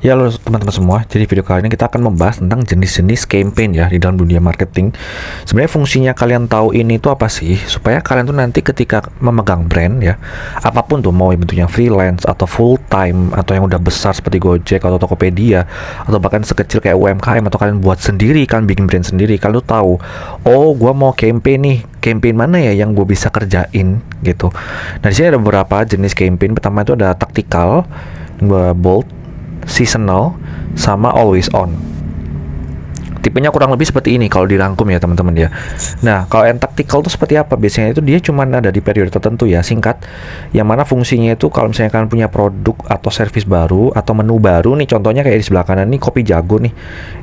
Ya halo teman-teman semua, jadi video kali ini kita akan membahas tentang jenis-jenis campaign ya di dalam dunia marketing. Sebenarnya fungsinya kalian tahu ini tuh apa sih? Supaya kalian tuh nanti ketika memegang brand ya, apapun tuh mau bentuknya freelance atau full time atau yang udah besar seperti Gojek atau Tokopedia atau bahkan sekecil kayak UMKM atau kalian buat sendiri, kalian bikin brand sendiri, kalian tuh tahu, oh gua mau campaign nih, campaign mana ya yang gue bisa kerjain gitu. Nah di sini ada beberapa jenis campaign. Pertama itu ada tactical, bold, seasonal, sama always on. Tipenya kurang lebih seperti ini kalau dirangkum ya teman-teman ya. Nah kalau yang tactical itu seperti apa? Biasanya itu dia cuma ada di periode tertentu ya, singkat. Yang mana fungsinya itu kalau misalnya kalian punya produk atau service baru atau menu baru nih, contohnya kayak di sebelah kanan nih Kopi Jago nih.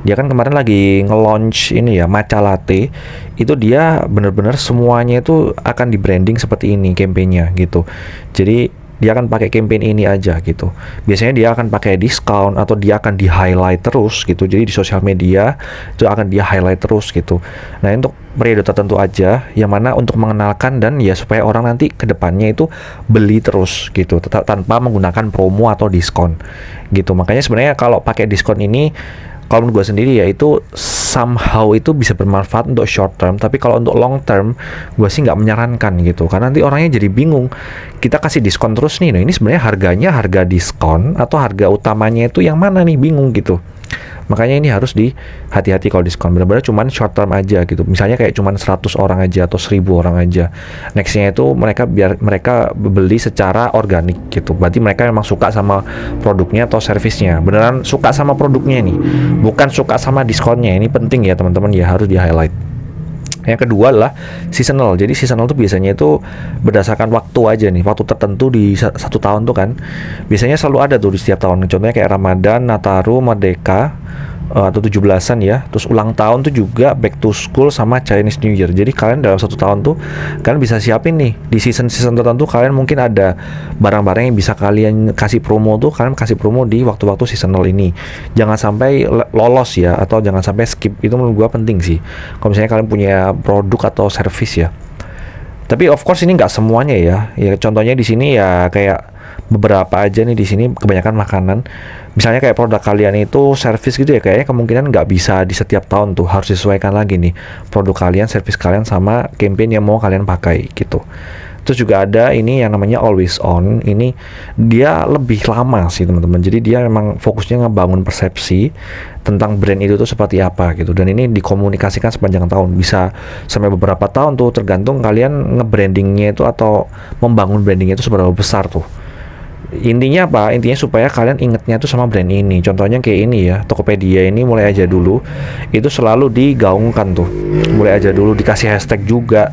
Dia kan kemarin lagi nge-launch ini ya, matcha latte. Itu dia bener-bener semuanya itu akan di branding seperti ini campaignnya gitu. Jadi dia akan pakai campaign ini aja gitu. Biasanya dia akan pakai diskon atau dia akan di highlight terus gitu. Jadi di sosial media itu akan dia highlight terus gitu. Nah untuk periode tertentu aja, yang mana untuk mengenalkan dan ya supaya orang nanti kedepannya itu beli terus gitu, tanpa menggunakan promo atau diskon gitu. Makanya sebenarnya kalau pakai diskon ini, kalau menurut gue sendiri ya itu somehow itu bisa bermanfaat untuk short term, tapi kalau untuk long term gue sih nggak menyarankan gitu, karena nanti orangnya jadi bingung. Kita kasih diskon terus nih, nah ini sebenarnya harganya harga diskon atau harga utamanya itu yang mana nih, bingung gitu. Makanya ini harus hati-hati kalau diskon, benar-benar cuman short term aja gitu. Misalnya kayak cuman 100 orang aja atau 1000 orang aja. Nextnya itu biar mereka beli secara organik gitu. Berarti mereka memang suka sama produknya atau servisnya. Beneran suka sama produknya nih, bukan suka sama diskonnya. Ini penting ya teman-teman ya, harus di highlight. Yang kedua adalah seasonal. Jadi seasonal tuh biasanya itu berdasarkan waktu aja nih, waktu tertentu di satu tahun tuh kan. Biasanya selalu ada tuh di setiap tahun. Contohnya kayak Ramadan, Nataru, Merdeka, atau 17-an ya. Terus ulang tahun tuh juga back to school sama Chinese New Year. Jadi kalian dalam satu tahun tuh kalian bisa siapin nih di season-season tertentu, kalian mungkin ada barang-barang yang bisa kalian kasih promo tuh, kalian kasih promo di waktu-waktu seasonal ini. Jangan sampai lolos ya, atau jangan sampai skip. Itu menurut gua penting sih. Kalau misalnya kalian punya produk atau service ya. Tapi of course ini nggak semuanya ya. Ya contohnya di sini ya kayak beberapa aja nih, di sini kebanyakan makanan. Misalnya kayak produk kalian itu service gitu ya, kayaknya kemungkinan nggak bisa di setiap tahun tuh, harus disesuaikan lagi nih produk kalian, service kalian sama campaign yang mau kalian pakai gitu. Terus juga ada ini yang namanya always on. Ini dia lebih lama sih teman-teman. Jadi dia memang fokusnya ngebangun persepsi tentang brand itu tuh seperti apa gitu. Dan ini dikomunikasikan sepanjang tahun, bisa sampai beberapa tahun tuh, tergantung kalian nge-brandingnya itu atau membangun brandingnya itu seberapa besar tuh. Intinya apa? Intinya supaya kalian ingetnya tuh sama brand ini. Contohnya kayak ini ya, Tokopedia ini mulai aja dulu itu selalu digaungkan tuh, mulai aja dulu, dikasih hashtag juga.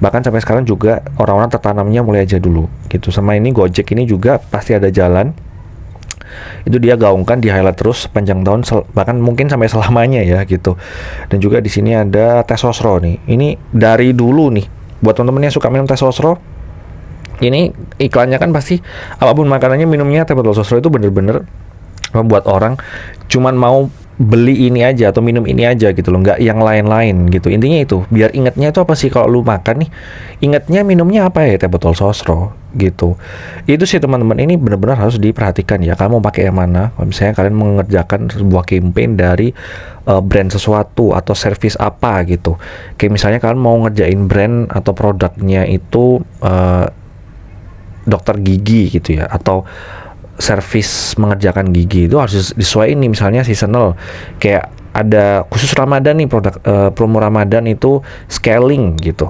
Bahkan sampai sekarang juga orang-orang tertanamnya mulai aja dulu gitu. Sama ini Gojek ini juga pasti ada jalan. Itu dia gaungkan, di highlight terus sepanjang tahun, bahkan mungkin sampai selamanya ya gitu. Dan juga di sini ada teh sosro nih. Ini dari dulu nih, buat teman-teman yang suka minum teh sosro, ini iklannya kan pasti apapun makanannya, minumnya teh botol sosro itu bener-bener membuat orang cuman mau beli ini aja atau minum ini aja gitu loh, nggak yang lain-lain gitu. Intinya itu biar ingetnya itu apa sih, kalau lu makan nih ingetnya minumnya apa ya, teh botol sosro gitu. Itu sih teman-teman, ini benar-benar harus diperhatikan ya, kalian mau pakai yang mana. Kalau misalnya kalian mengerjakan sebuah campaign dari brand sesuatu atau service apa gitu, kayak misalnya kalian mau ngerjain brand atau produknya itu dokter gigi gitu ya, atau servis mengerjakan gigi, itu harus disesuaikan nih. Misalnya seasonal, kayak ada khusus Ramadan nih, produk promo Ramadan itu scaling gitu.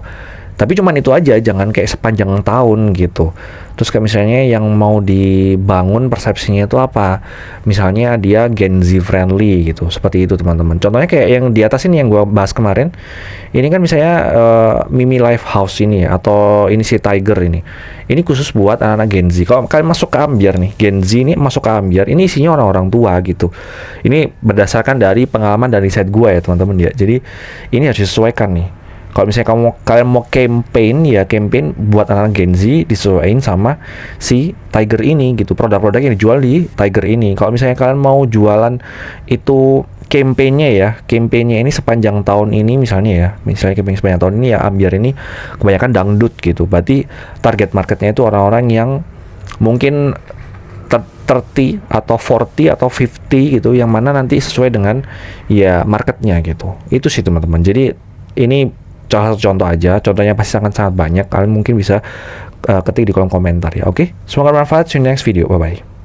Tapi cuman itu aja, jangan kayak sepanjang tahun gitu. Terus kayak misalnya yang mau dibangun persepsinya itu apa, misalnya dia Gen Z friendly gitu, seperti itu teman-teman. Contohnya kayak yang di atas ini yang gue bahas kemarin, ini kan misalnya Mimi Life House ini ya, atau ini si Tiger ini khusus buat anak-anak Gen Z. Kalau kalian masuk ke Ambiar nih, Gen Z ini masuk ke Ambiar, ini isinya orang-orang tua gitu. Ini berdasarkan dari pengalaman dari riset gue ya teman-teman ya. Jadi ini harus disesuaikan nih. Kalau misalnya kalian mau campaign ya, campaign buat anak-anak Gen Z, disesuaikan sama si Tiger ini gitu, produk-produk yang dijual di Tiger ini. Kalau misalnya kalian mau jualan itu campaignnya ini sepanjang tahun ini, misalnya campaign sepanjang tahun ini ya, Ambiar ini kebanyakan dangdut gitu. Berarti target marketnya itu orang-orang yang mungkin 30 atau 40 atau 50 gitu, yang mana nanti sesuai dengan ya marketnya gitu. Itu sih teman-teman. Jadi ini salah satu contoh aja, contohnya pasti sangat banyak. Kalian mungkin bisa ketik di kolom komentar ya. Oke, semoga bermanfaat. See you in the next video. Bye bye.